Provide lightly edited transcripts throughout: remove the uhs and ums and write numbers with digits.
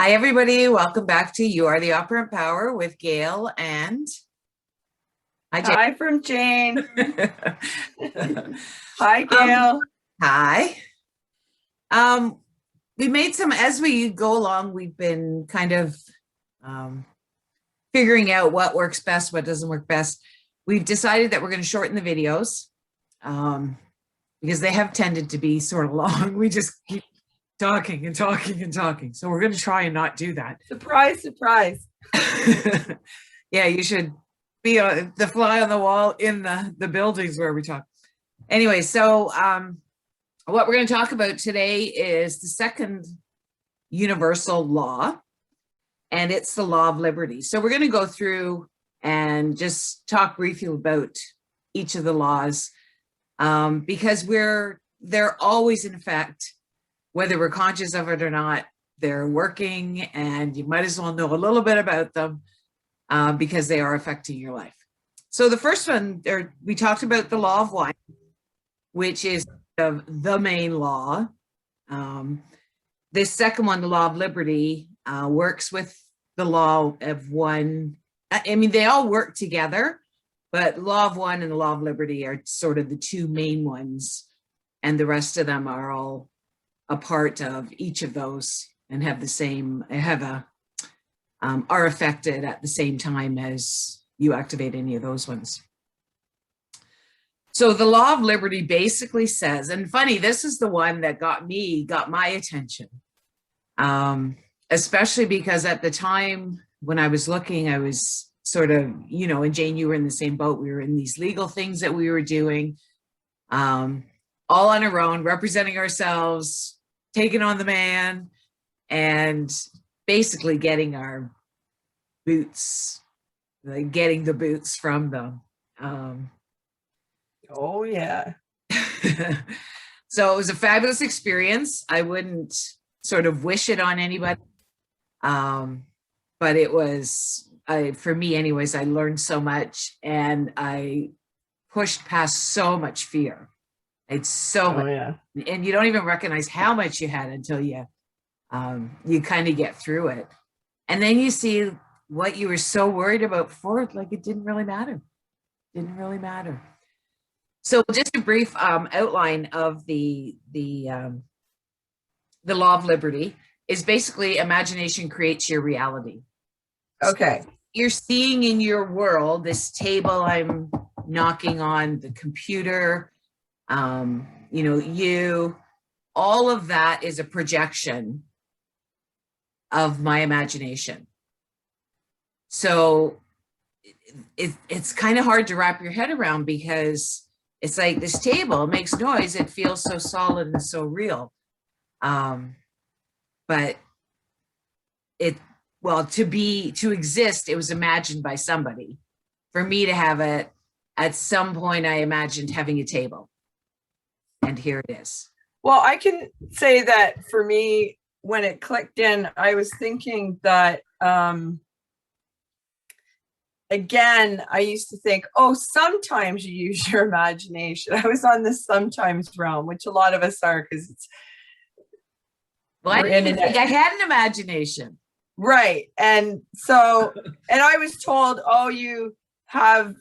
Hi, everybody. Welcome back to You Are the Operant Power with Gail and hi, Jane. Hi from Jane. Hi, Gail. Hi. We made some, as we go along, we've been kind of figuring out what works best, what doesn't work best. We've decided that we're going to shorten the videos because they have tended to be sort of long. We just keep talking and talking and talking. So we're going to try and not do that. Surprise, surprise. Yeah, you should be the fly on the wall in the buildings where we talk. Anyway, so what we're going to talk about today is the second universal law, and it's the law of liberty. So we're going to go through and just talk briefly about each of the laws because they're always in effect, whether we're conscious of it or not. They're working, and you might as well know a little bit about them because they are affecting your life. So the first one, we talked about the law of one, which is the main law. This second one, the law of liberty, works with the law of one. I mean, they all work together, but law of one and the law of liberty are sort of the two main ones, and the rest of them are all a part of each of those and have the same, are affected at the same time as you activate any of those ones. So the law of liberty basically says, and funny, this is the one that got my attention, especially because at the time when I was looking, I was sort of, and Jane, you were in the same boat. We were in these legal things that we were doing, all on our own, representing ourselves, taking on the man, and basically getting our boots, getting the boots from them. Oh, yeah. So it was a fabulous experience. I wouldn't sort of wish it on anybody. But it was, for me anyways, I learned so much, and I pushed past so much fear. It's so much, yeah. And you don't even recognize how much you had until you kind of get through it. And then you see what you were so worried about before, like it didn't really matter. So just a brief outline of the law of liberty is basically imagination creates your reality. Okay. So you're seeing in your world, this table I'm knocking on, the computer, all of that is a projection of my imagination. So it's kind of hard to wrap your head around because it's like this table makes noise. It feels so solid and so real. But to exist, it was imagined by somebody. For me to have it, at some point I imagined having a table. And here it is. Well, I can say that for me, when it clicked in, I was thinking that, again, I used to think, oh, sometimes you use your imagination. I was on the sometimes realm, which a lot of us are, because it's. Well, I didn't even think I had an imagination. Right. And so, and I was told, oh, you have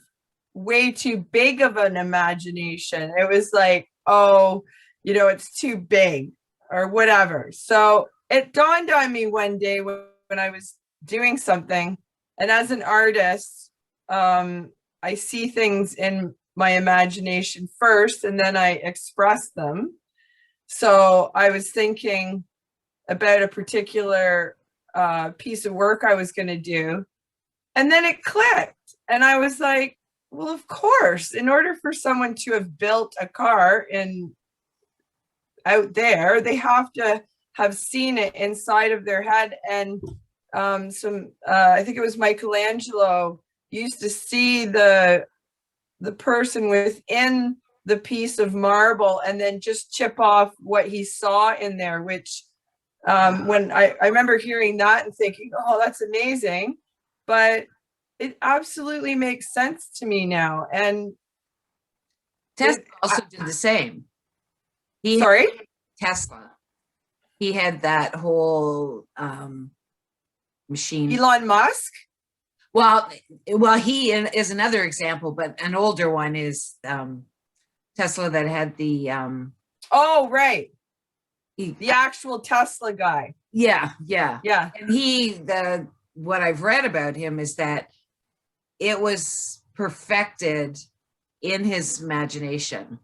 way too big of an imagination. It was like, oh, it's too big or whatever. So it dawned on me one day when I was doing something, and as an artist, I see things in my imagination first, and then I express them. So I was thinking about a particular piece of work I was going to do, and then it clicked, and I was like, well, of course, in order for someone to have built a car out there, they have to have seen it inside of their head. And I think it was Michelangelo used to see the person within the piece of marble and then just chip off what he saw in there, which when I remember hearing that and thinking, oh, that's amazing. But it absolutely makes sense to me now. And Tesla also did the same. Sorry? Tesla. He had that whole machine. Elon Musk? Well, he is another example, but an older one is Tesla that had the Oh, right. he, The actual Tesla guy. yeah. Yeah. And what I've read about him is that it was perfected in his imagination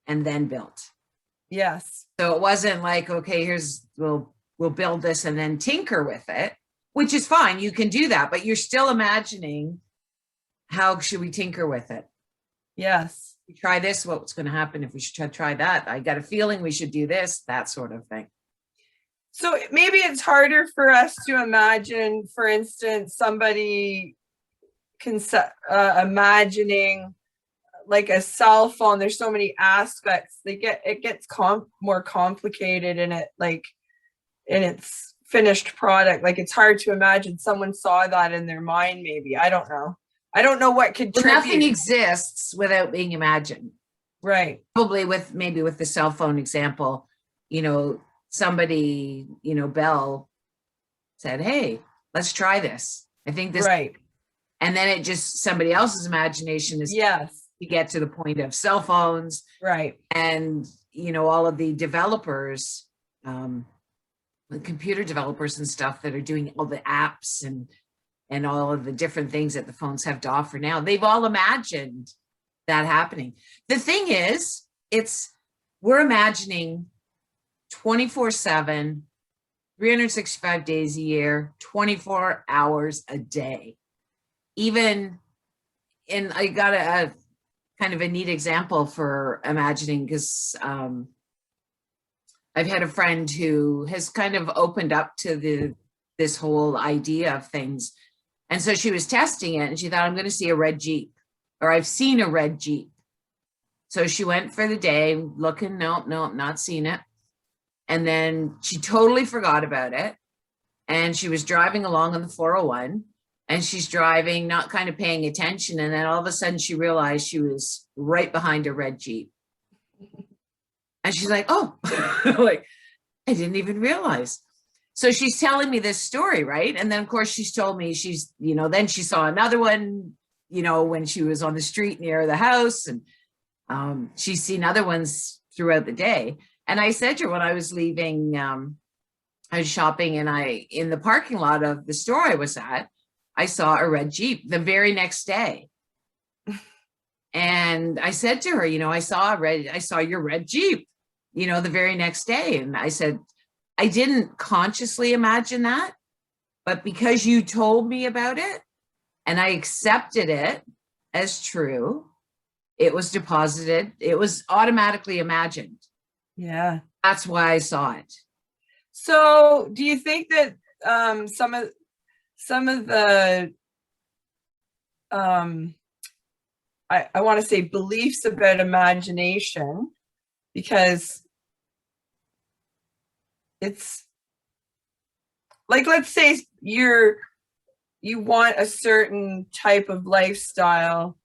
and then built. Yes. So it wasn't like, okay, we'll build this and then tinker with it, which is fine. You can do that, but you're still imagining how should we tinker with it? Yes. We try this, what's going to happen if we should try that? I got a feeling we should do this, that sort of thing. So maybe it's harder for us to imagine, for instance, somebody imagining like a cell phone. There's so many aspects. It gets more complicated in its finished product. Like it's hard to imagine someone saw that in their mind. Maybe I don't know. I don't know what could. Well, nothing exists without being imagined. Right. Probably with the cell phone example, somebody, Bell said, hey, let's try this. I think this. Right. And then it just somebody else's imagination is to get to the point of cell phones. Right. And, all of the developers, the computer developers and stuff that are doing all the apps and all of the different things that the phones have to offer now, they've all imagined that happening. The thing is, we're imagining 24/7, 365 days a year, 24 hours a day. Even, and I got a kind of a neat example for imagining, because I've had a friend who has kind of opened up to this whole idea of things. And so she was testing it and she thought, I'm going to see a red Jeep, or I've seen a red Jeep. So she went for the day looking, nope, not seen it. And then she totally forgot about it. And she was driving along on the 401 and she's driving, not kind of paying attention. And then all of a sudden she realized she was right behind a red Jeep. And she's like, oh, like, I didn't even realize. So she's telling me this story, right? And then, of course, she's told me then she saw another one, when she was on the street near the house. And she's seen other ones throughout the day. And I said to her when I was leaving, I was shopping, and in the parking lot of the store I was at, I saw a red Jeep the very next day. And I said to her, I saw your red Jeep, the very next day. And I said, I didn't consciously imagine that, but because you told me about it and I accepted it as true, it was deposited. It was automatically imagined. Yeah. That's why I saw it. So do you think that some of the I want to say beliefs about imagination, because it's like, let's say you want a certain type of lifestyle,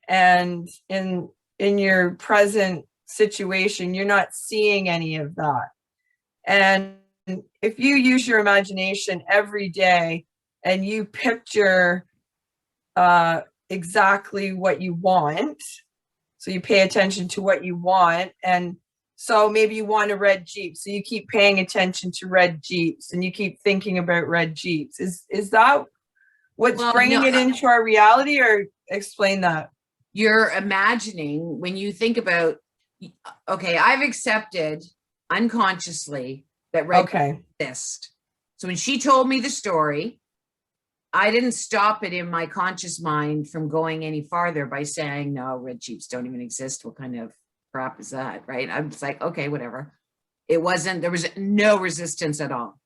and in your present situation you're not seeing any of that. And if you use your imagination every day and you picture exactly what you want, so you pay attention to what you want, and so maybe you want a red Jeep, so you keep paying attention to red Jeeps and you keep thinking about red Jeeps. Is that what's bringing it into our reality? Or explain that. You're imagining, when you think about, okay, I've accepted unconsciously that red Jeeps exist. So when she told me the story, I didn't stop it in my conscious mind from going any farther by saying, no, red Jeeps don't even exist. What kind of crap is that, right? I'm just like, okay, whatever. There was no resistance at all.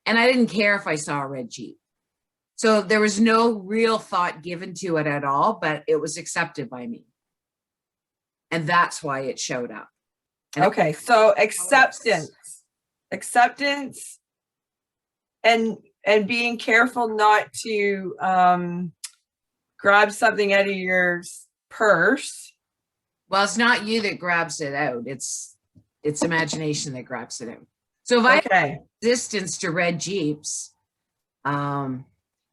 And I didn't care if I saw a red Jeep. So there was no real thought given to it at all, but it was accepted by me. And that's why it showed up. Okay, so acceptance and being careful not to grab something out of your purse. Well, it's not you that grabs it out. It's imagination that grabs it out. So if I have resistance to red Jeeps, And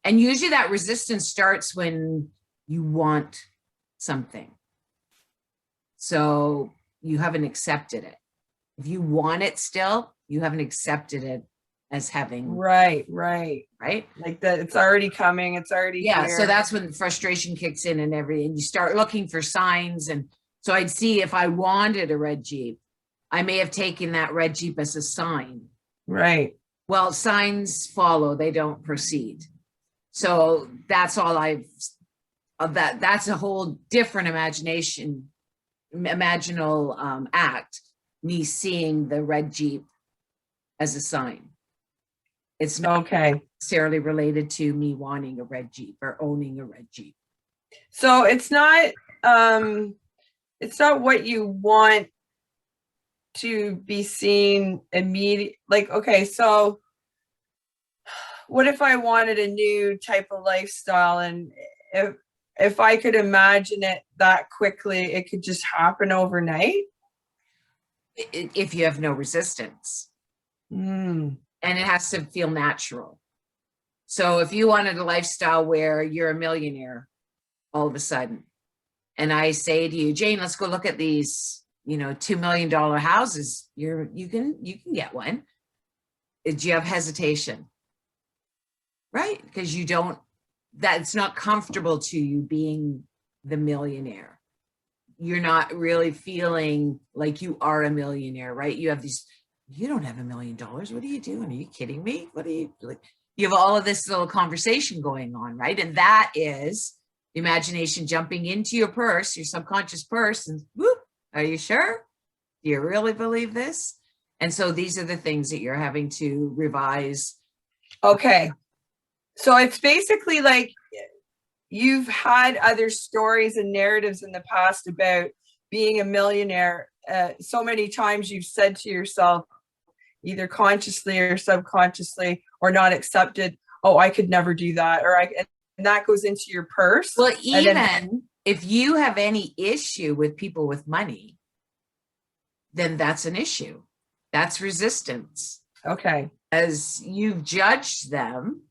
usually that resistance starts when you want something. So you haven't accepted it. If you want it still, you haven't accepted it as having, Right. Like that, it's already coming. It's already yeah. here. So that's when frustration kicks in and everything. You start looking for signs. And so I'd see if I wanted a red Jeep, I may have taken that red Jeep as a sign. Right. Well, signs follow, they don't proceed. So that's all that's a whole different imaginal act, me seeing the red Jeep as a sign. It's not Okay. necessarily related to me wanting a red Jeep or owning a red Jeep. So it's not what you want to be seen immediate. Like, okay, so what if I wanted a new type of lifestyle, and if I could imagine it that quickly, it could just happen overnight? If you have no resistance. Mm. And it has to feel natural. So if you wanted a lifestyle where you're a millionaire all of a sudden, and I say to you, Jane, let's go look at these, $2 million houses, you can get one. Do you have hesitation? Right? Because that's not comfortable to you being the millionaire. You're not really feeling like you are a millionaire, right? You don't have $1 million. What are you doing? Are you kidding me? What are you like? You have all of this little conversation going on, right? And that is the imagination jumping into your purse, your subconscious purse, and whoop, are you sure? Do you really believe this? And so these are the things that you're having to revise. Okay. So it's basically like you've had other stories and narratives in the past about being a millionaire. So many times you've said to yourself, either consciously or subconsciously, or not accepted, oh, I could never do that. And that goes into your purse. Well, even if you have any issue with people with money, then that's an issue. That's resistance. Okay. As you've judged them,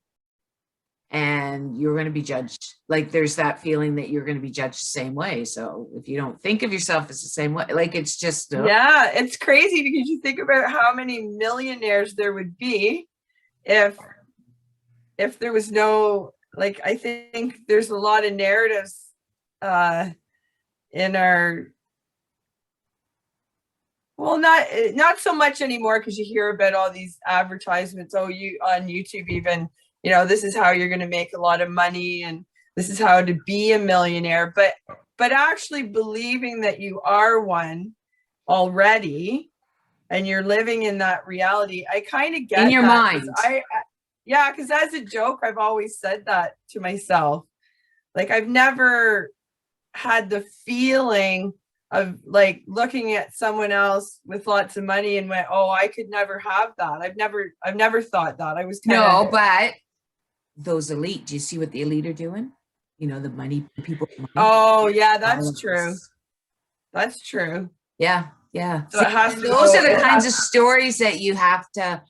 and you're going to be judged. Like there's that feeling that you're going to be judged the same way. So if you don't think of yourself as the same way, like it's just. Yeah, it's crazy because you think about how many millionaires there would be if there was no, like, I think there's a lot of narratives in our, well, not so much anymore, because you hear about all these advertisements, you on YouTube even, this is how you're going to make a lot of money, and this is how to be a millionaire. But actually believing that you are one already, and you're living in that reality, I kind of get in your mind. Yeah, because as a joke, I've always said that to myself. Like, I've never had the feeling of like looking at someone else with lots of money and went, oh, I could never have that. I've never thought that. I was no, but those elite, do you see what the elite are doing? The money people. Oh yeah, that's true. That's true. Yeah. So those are the kinds of stories that you have to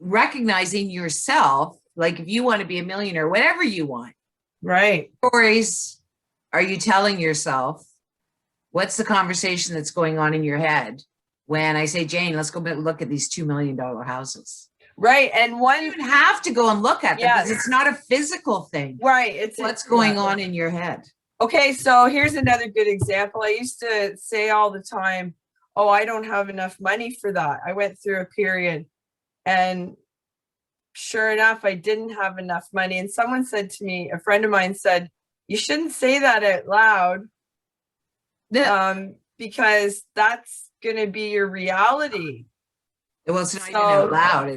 recognize in yourself. Like if you want to be a millionaire, whatever you want, right? Stories are you telling yourself? What's the conversation that's going on in your head when I say, Jane, let's go look at these $2 million houses? Right. And you have to go and look at them because it's not a physical thing. Right. It's what's going on in your head. Okay. So here's another good example. I used to say all the time, oh, I don't have enough money for that. I went through a period, and sure enough, I didn't have enough money. And someone said to me, a friend of mine said, you shouldn't say that out loud. Because that's going to be your reality. Well, it's not even out loud.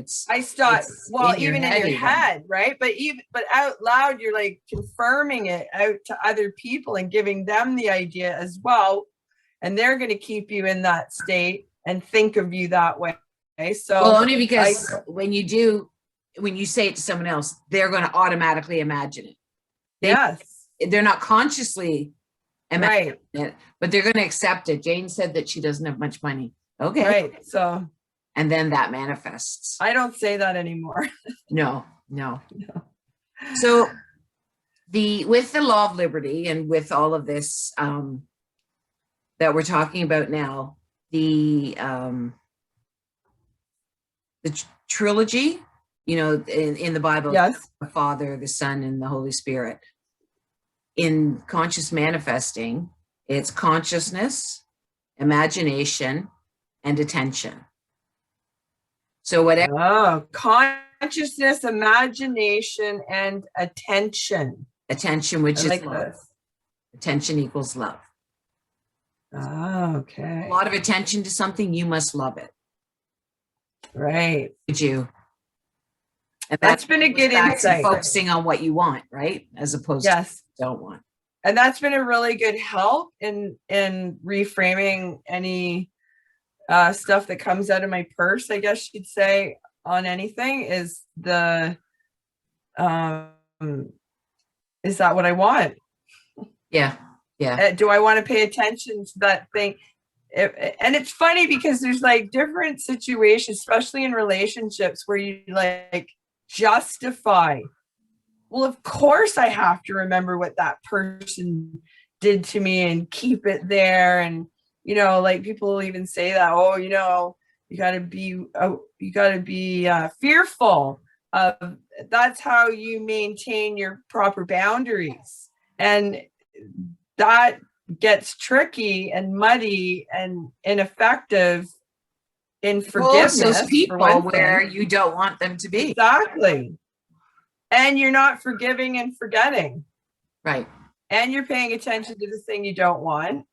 Even in your head, right? But out loud, you're like confirming it out to other people and giving them the idea as well. And they're going to keep you in that state and think of you that way. So only because when you say it to someone else, they're going to automatically imagine it. They're not consciously imagining it, but they're going to accept it. Jane said that she doesn't have much money. Okay. Right. So. And then that manifests. I don't say that anymore. No. No. No. So with the law of liberty and with all of this that we're talking about now, the trilogy, in the Bible, Yes. the Father, the Son, and the Holy Spirit. In conscious manifesting, it's consciousness, imagination, and attention. So whatever. Oh, consciousness, imagination, and attention. Attention, which I is like love. this. Attention equals love. Oh, okay. A lot of attention to something, you must love it. Right. Would you? And That's been a good insight. Focusing on what you want, right? As opposed to what you don't want. And that's been a really good help in reframing any stuff that comes out of my purse, I guess you'd say, on anything is the is that what I want? Yeah. Yeah. Do I want to pay attention to that thing? And it's funny because there's like different situations, especially in relationships, where you like justify, well, of course I have to remember what that person did to me and keep it there. And, like people will even say that, oh, you gotta be fearful of, that's how you maintain your proper boundaries. And that gets tricky and muddy and ineffective in forgiveness. Those people where you don't want them to be. Exactly. And you're not forgiving and forgetting. Right. And you're paying attention to the thing you don't want.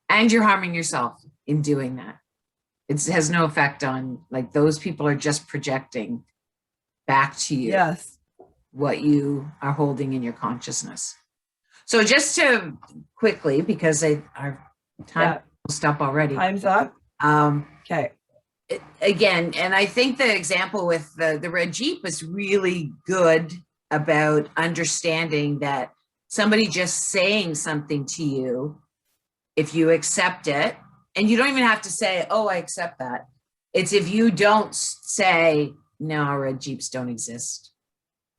And you're harming yourself in doing that. It has no effect on, like, those people are just projecting back to you. Yes. What you are holding in your consciousness. So just to quickly, because our time will stop already. Time's up. Okay. Again, and I think the example with the red Jeep is really good about understanding that somebody just saying something to you, if you accept it, and you don't even have to say, oh, I accept that. It's if you don't say, no, red Jeeps don't exist.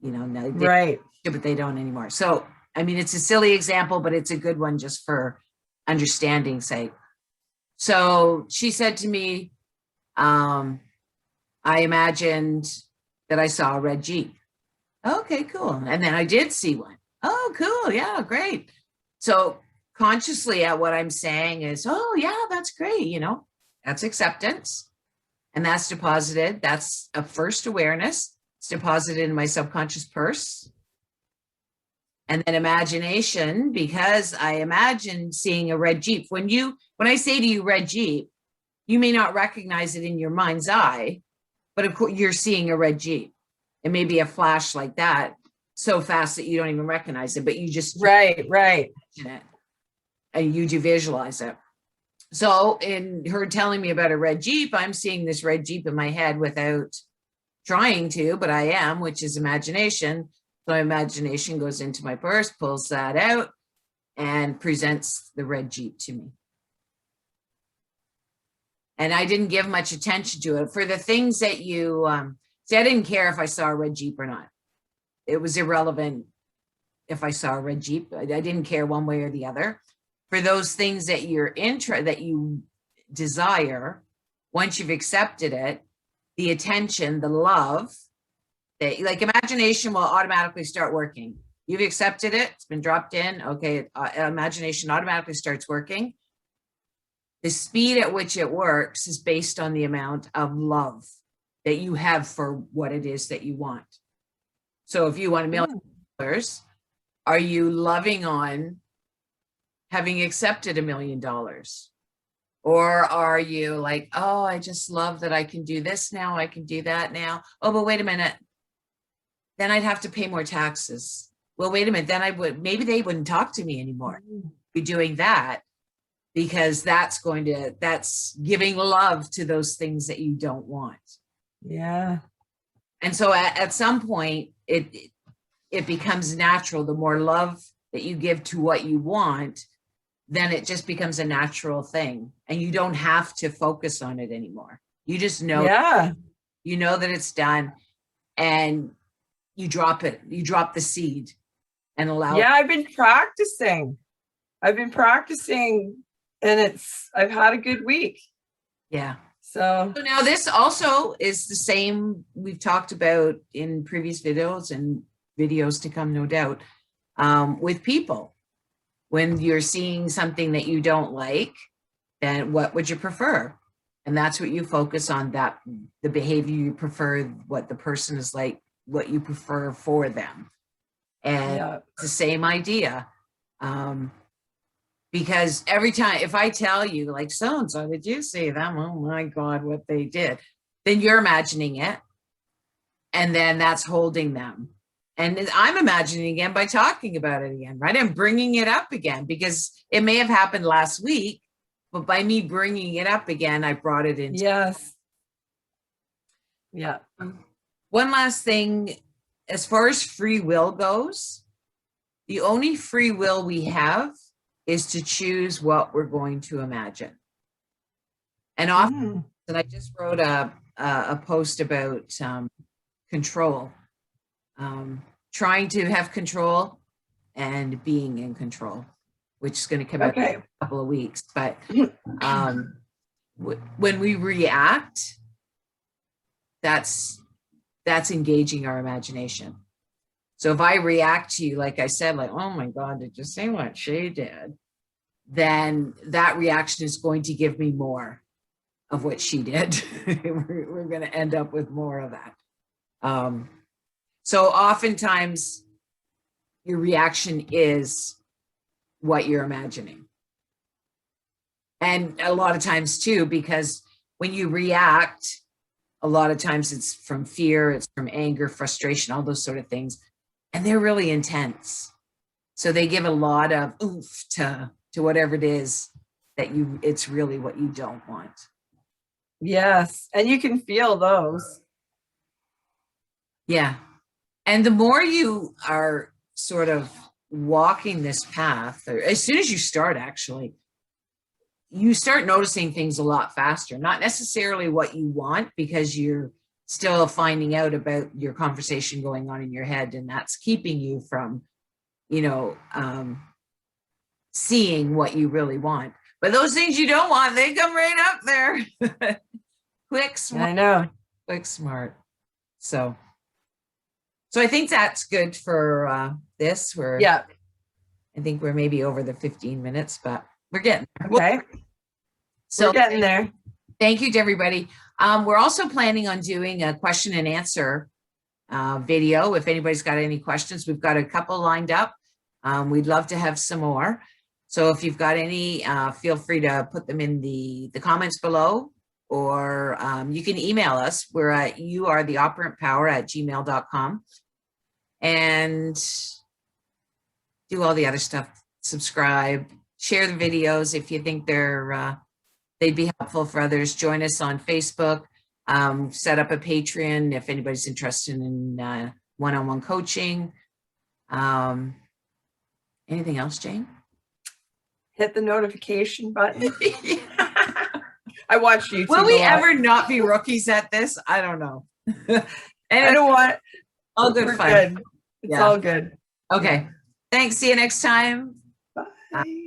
No, right. But they don't anymore. So, I mean, it's a silly example, but it's a good one just for understanding's sake. So she said to me, I imagined that I saw a red Jeep. Okay, cool. And then I did see one. Oh, cool. Yeah, great. So consciously at what I'm saying is, oh yeah, that's great. That's acceptance. And that's deposited. That's a first awareness. It's deposited in my subconscious purse. And then imagination, because I imagined seeing a red Jeep. When I say to you red Jeep, you may not recognize it in your mind's eye, but of course you're seeing a red Jeep. It may be a flash like that, so fast that you don't even recognize it, but you just right. It, and you do visualize it. So in her telling me about a red Jeep, I'm seeing this red Jeep in my head without trying to, but I am, which is imagination. So imagination goes into my purse, pulls that out, and presents the red Jeep to me. And I didn't give much attention to it. For the things that you, see, I didn't care if I saw a red Jeep or not. It was irrelevant if I saw a red Jeep. I didn't care one way or the other. For those things that that you desire, once you've accepted it, the attention, the love, like imagination will automatically start working. You've accepted it. It's been dropped in. Okay. Imagination automatically starts working. The speed at which it works is based on the amount of love that you have for what it is that you want. So if you want $1 million, are you loving on having accepted $1 million? Or are you like, oh, I just love that I can do this now. I can do that now. Oh, but wait a minute. Then I'd have to pay more taxes. Well, wait a minute. Then maybe they wouldn't talk to me anymore. Be doing that because that's giving love to those things that you don't want. Yeah. And so at some point it becomes natural. The more love that you give to what you want, then it just becomes a natural thing and you don't have to focus on it anymore. You just know, you know that it's done. And you drop it, you drop the seed and allow Yeah, I've been practicing. And I've had a good week. Yeah. So So now this also is the same we've talked about in previous videos and videos to come, no doubt, with people. When you're seeing something that you don't like, then what would you prefer? And that's what you focus on, that the behavior you prefer, what the person is like, what you prefer for them. And yeah. it's the same idea. Because every time, if I tell you like, so-and-so, did you see them? Oh my God, what they did. Then you're imagining it. And then that's holding them. And I'm imagining again by talking about it again, right? I'm bringing it up again because it may have happened last week, but by me bringing it up again, I brought it in. Yes. Yeah. One last thing, as far as free will goes, the only free will we have is to choose what we're going to imagine. And often, and I just wrote a post about control, trying to have control and being in control, which is going to come out in a couple of weeks. But when we react, that's engaging our imagination. So if I react to you, like I said, like, oh my God, did you see what she did? Then that reaction is going to give me more of what she did. We're going to end up with more of that. So oftentimes your reaction is what you're imagining. And a lot of times too, because when you react, a lot of times it's from fear, it's from anger, frustration, all those sort of things. And they're really intense. So they give a lot of oomph to whatever it is that it's really what you don't want. Yes. And you can feel those. Yeah. And the more you are sort of walking this path, or as soon as you start, actually, you start noticing things a lot faster, not necessarily what you want, because you're still finding out about your conversation going on in your head, and that's keeping you from, seeing what you really want. But those things you don't want, they come right up there. Quick, smart. I know. Quick, smart. So I think that's good for this. I think we're maybe over the 15 minutes, but we're getting there. Okay. So we're getting there. Thank you to everybody. We're also planning on doing a question and answer video. If anybody's got any questions, we've got a couple lined up. We'd love to have some more. So if you've got any, feel free to put them in the comments below, or you can email us. We're at youaretheoperantpower@gmail.com, and do all the other stuff. Subscribe, share the videos if you think they'd be helpful for others. Join us on Facebook. Set up a Patreon if anybody's interested in one-on-one coaching. Anything else, Jane? Hit the notification button. I watch YouTube. Will we ever not be rookies at this? I don't know. I don't want. All good fun. Good. It's all good. Okay. Thanks. See you next time. Bye.